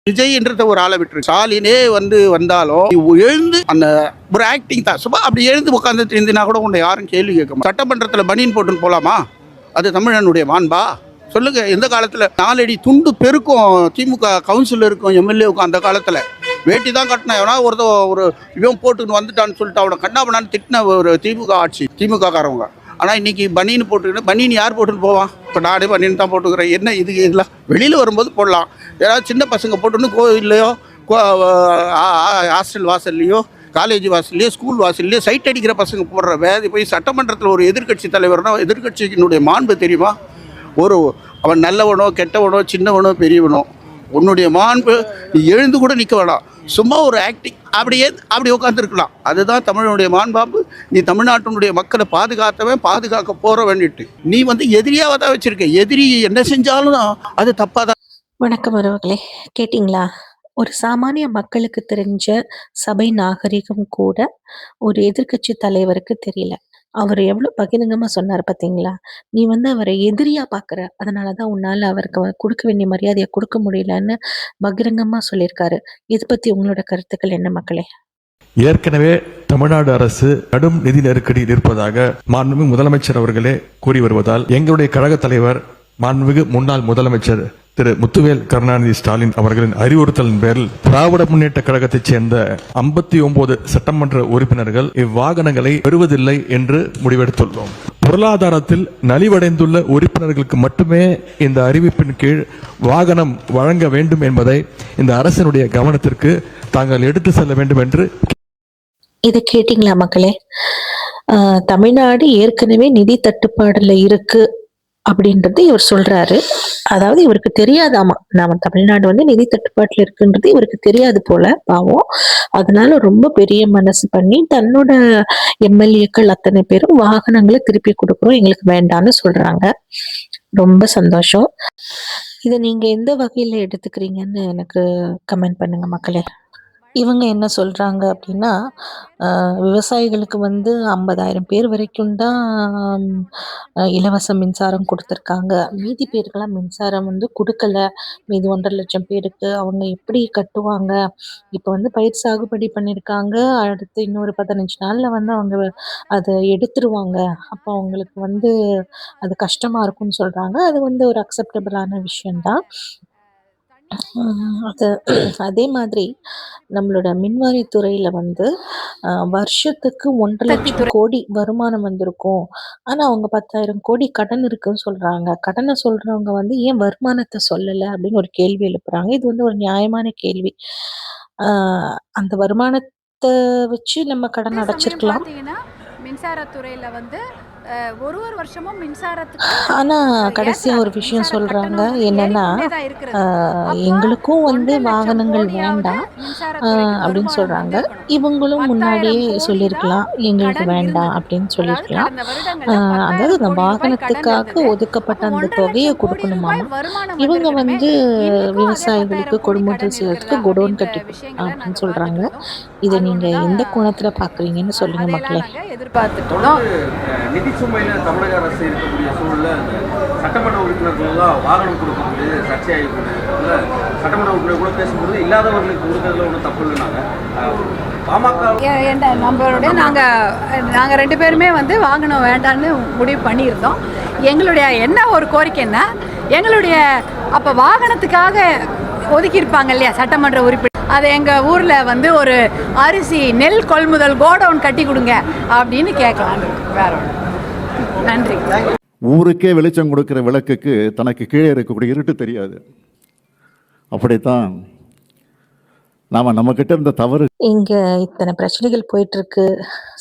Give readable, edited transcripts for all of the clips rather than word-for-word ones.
விஜய் என்றத ஒரு ஆளை விட்டுரு. ஸ்டாலினே வந்தாலும் எழுந்து அந்த ஒரு ஆக்டிங் தான். சும்மா அப்படி எழுந்து உட்காந்து இருந்தினா கூட உன்னை யாரும் கேள்வி கேட்க மாட்டாங்க. சட்டமன்றத்தில் பனியன் போட்டுன்னு போலாமா? அது தமிழனுடைய மாண்பா? சொல்லுங்க. எந்த காலத்தில் 4 அடி துண்டு பெருக்கும் திமுக கவுன்சிலருக்கும் எம்எல்ஏவுக்கும் அந்த காலத்தில் வேட்டி தான் கட்டின எவனா ஒரு இவன் போட்டுன்னு வந்துட்டான்னு சொல்லிட்டு அவனை கண்ணாபண்ணான்னு திட்டின ஒரு திமுக ஆட்சி, திமுக காரவங்க. ஆனால் இன்னைக்கு பனியன் போட்டுக்கிட்டு பனியன் யார் போட்டுன்னு போவான்? இப்போ நானே பனியன் தான் போட்டுக்கிறேன். என்ன இது இதெல்லாம் வெளியில் வரும்போது போடலாம். ஏதாவது சின்ன பசங்க போட்டுன்னு கோவில்லையோ ஹாஸ்டல் வாசல்லையோ காலேஜ் வாசல்லையோ ஸ்கூல் வாசல்லையோ சைட் அடிக்கிற பசங்க போடுற வேதி போய் சட்டமன்றத்தில் ஒரு எதிர்கட்சி தலைவர்னா எதிர்கட்சியினுடைய மாண்பு தெரியுமா? அவன் நல்லவனோ கெட்டவனோ சின்னவனோ பெரியவனோ உன்னுடைய மாண்பு எழுந்து கூட நிற்க வேணாம். சும்மா ஒரு ஆக்டிங் அப்படி உட்காந்துருக்கலாம். அதுதான் தமிழனுடைய மாண்பாம்பு. நீ தமிழ்நாட்டினுடைய மக்களை பாதுகாக்க போற வேண்டிட்டு நீ எதிரியாவ தான் வச்சிருக்க. எதிரி என்ன செஞ்சாலும் அது தப்பாதான். வணக்கம் உறவுகளே, கேட்டிங்களா? ஒரு சாமானிய மக்களுக்கு தெரிஞ்ச சபை நாகரிகம் கூட ஒரு எதிர்கட்சி தலைவருக்கு தெரியல. அவர் எவ்வளவு பகிரங்கமா சொன்னார் பார்த்தீங்களா? நீ அவரை எதிரியா பார்க்குற, அதனாலதான் உன்னால அவருக்கு கொடுக்க வேண்டிய மரியாதையை கொடுக்க முடியலன்னு பகிரங்கமா சொல்லியிருக்காரு. இதை பத்தி உங்களோட கருத்துக்கள் என்ன மக்களே? ஏற்கனவே தமிழ்நாடு அரசு கடும் நிதி நெருக்கடியில் இருப்பதாக மாண்புமிகு முதலமைச்சர் அவர்களே கூறி வருவதால் எங்களுடைய கழக தலைவர் மாண்புமிகு முன்னாள் முதலமைச்சர் திரு முத்துவேல் கருணாநிதி ஸ்டாலின் அவர்களின் அறிவுறுத்தலின் பேரில் திராவிட முன்னேற்ற கழகத்தைச் சேர்ந்த 59 சட்டமன்ற உறுப்பினர்கள் இவ்வாகனங்களை பெறுவதில்லை என்று முடிவெடுத்துள்ளோம். பொருளாதாரத்தில் நலிவடைந்துள்ள உறுப்பினர்களுக்கு மட்டுமே இந்த அறிவிப்பின் கீழ் வாகனம் வழங்க வேண்டும் என்பதை இந்த அரசினுடைய கவனத்திற்கு தாங்கள் எடுத்து செல்ல வேண்டும் என்று. இதை கேட்டீங்களா மக்களே? தமிழ்நாடு ஏற்கனவே நிதி தட்டுப்பாடுல இருக்கு அப்படின்றது இவர் சொல்றாரு. அதாவது இவருக்கு தெரியாதாமா, நம்ம தமிழ்நாடு நிதி தட்டுப்பாட்டுல இருக்குன்றது இவருக்கு தெரியாது போல, பாவம். அதனால ரொம்ப பெரிய மனசு பண்ணி தன்னோட எம்எல்ஏக்கள் அத்தனை பேரும் வாகனங்களை திருப்பி கொடுக்குறோம், எங்களுக்கு வேண்டாம்னு சொல்றாங்க. ரொம்ப சந்தோஷம். இதை நீங்க எந்த வகையில எடுத்துக்கிறீங்கன்னு எனக்கு கமெண்ட் பண்ணுங்க மக்களே. இவங்க என்ன சொல்றாங்க அப்படின்னா, விவசாயிகளுக்கு 50,000 பேர் வரைக்கும் தான் இலவச மின்சாரம் கொடுத்துருக்காங்க. மீதி பேருக்கெல்லாம் மின்சாரம் கொடுக்கல. மீதி 1,50,000 பேருக்கு அவங்க எப்படி கட்டுவாங்க? இப்போ பயிர் சாகுபடி பண்ணியிருக்காங்க. அடுத்து இன்னொரு 15 நாள்ல அவங்க அதை எடுத்துருவாங்க. அப்போ அவங்களுக்கு அது கஷ்டமா இருக்கும்னு சொல்றாங்க. அது ஒரு அக்செப்டபிளான விஷயம்தான். அது அதே மாதிரி நம்மளோட மின்வாரித்துறையில வருஷத்துக்கு 1,50,000 கோடி வருமானம் வந்திருக்கும். ஆனா அவங்க 10,000 கோடி கடன் இருக்குன்னு சொல்றாங்க. கடனை சொல்றவங்க ஏன் வருமானத்தை சொல்லல அப்படின்னு ஒரு கேள்வி எழுப்புறாங்க. இது ஒரு நியாயமான கேள்வி. அந்த வருமானத்தை வச்சு நம்ம கடன் அடைச்சிருக்கலாம். மின்சாரத்துறையில ஒரு வருஷமும் மின்சாரத்துக்கு ஆனா கடைசியா ஒரு விஷயம் சொல்றாங்க. என்னன்னா, எங்களுக்கும் வாகனங்கள் வேண்டாம் அப்படின்னு சொல்றாங்க. இவங்களும் முன்னாடியே சொல்லியிருக்கலாம், எங்களுக்கு வேண்டாம் அப்படின்னு சொல்லியிருக்கலாம். அதாவது அந்த வாகனத்துக்காக ஒதுக்கப்பட்ட அந்த தொகையை கொடுக்கணுமாமா. இவங்க விவசாயிகளுக்கு கொள்முதல் செய்யறதுக்கு குடோன் கட்டி அப்படின்னு சொல்றாங்க. இதை நீங்க எந்த கோணத்துல பாக்குறீங்கன்னு சொல்லுங்க மக்களே. எதிர்பார்த்துட்டோம். நிதி சுமையில தமிழக அரசு இருக்கக்கூடிய சூழல்ல சட்டமன்ற உறுப்பினர்கள்லாம் வாகனம் கொடுக்கக்கூடிய சர்ச்சையாகி சட்டமன்ற உறுப்பினர் கூட பேசும்போது இல்லாதவர்களுக்கு கொடுக்கறதுல ஒன்றும் தப்பு இல்லைனாங்க. பாமக நம்மளுடைய நாங்கள் 2 பேருமே வாகனம் வேண்டான்னு முடிவு பண்ணியிருந்தோம். எங்களுடைய என்ன ஒரு கோரிக்கைன்னா, எங்களுடைய அப்போ வாகனத்துக்காக ஒதுக்கியிருப்பாங்க இல்லையா சட்டமன்ற உறுப்பினர், அது எங்கள் ஊரில் ஒரு அரிசி நெல் கொள்முதல் கோடவுன் கட்டி கொடுங்க அப்படின்னு கேட்கலான்னு. வேற நன்றி. ஊருக்கே வெளிச்சம் கொடுக்கிற விளக்குக்கு தனக்கு கீழே இருக்கக்கூடிய இருட்டு தெரியாது. அப்படித்தான் நம்ம கிட்ட இருந்த தவறு. இங்க இத்தனை பிரச்சனைகள் போயிட்டு இருக்கு.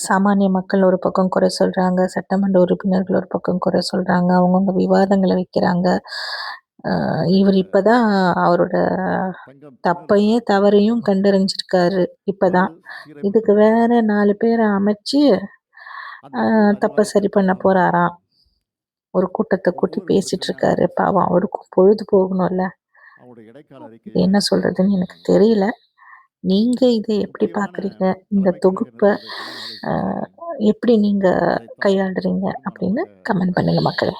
சாமானிய மக்கள் ஒரு பக்கம் குறை சொல்றாங்க, சட்டமன்ற உறுப்பினர்கள் ஒரு பக்கம் குறை சொல்றாங்க, அவங்கவுங்க விவாதங்களை வைக்கிறாங்க. இவர் இப்பதான் அவரோட தப்பையும் தவறையும் கண்டறிஞ்சிருக்காரு. இப்பதான் இதுக்கு வேற 4 பேரை அமைச்சு தப்பை சரி பண்ண போறாராம். ஒரு கூட்டத்தை கூட்டி பேசிட்டு இருக்காரு. பாவம், அவருக்கும் பொழுது போகணும்ல. என்ன சொல்றதுன்னு எனக்கு தெரியல. நீங்க இதை எப்படி பாக்குறீங்க? இந்த தொகுப்பை எப்படி நீங்க கையாளுறீங்க அப்படின்னு கமெண்ட் பண்ணுங்க மக்களே.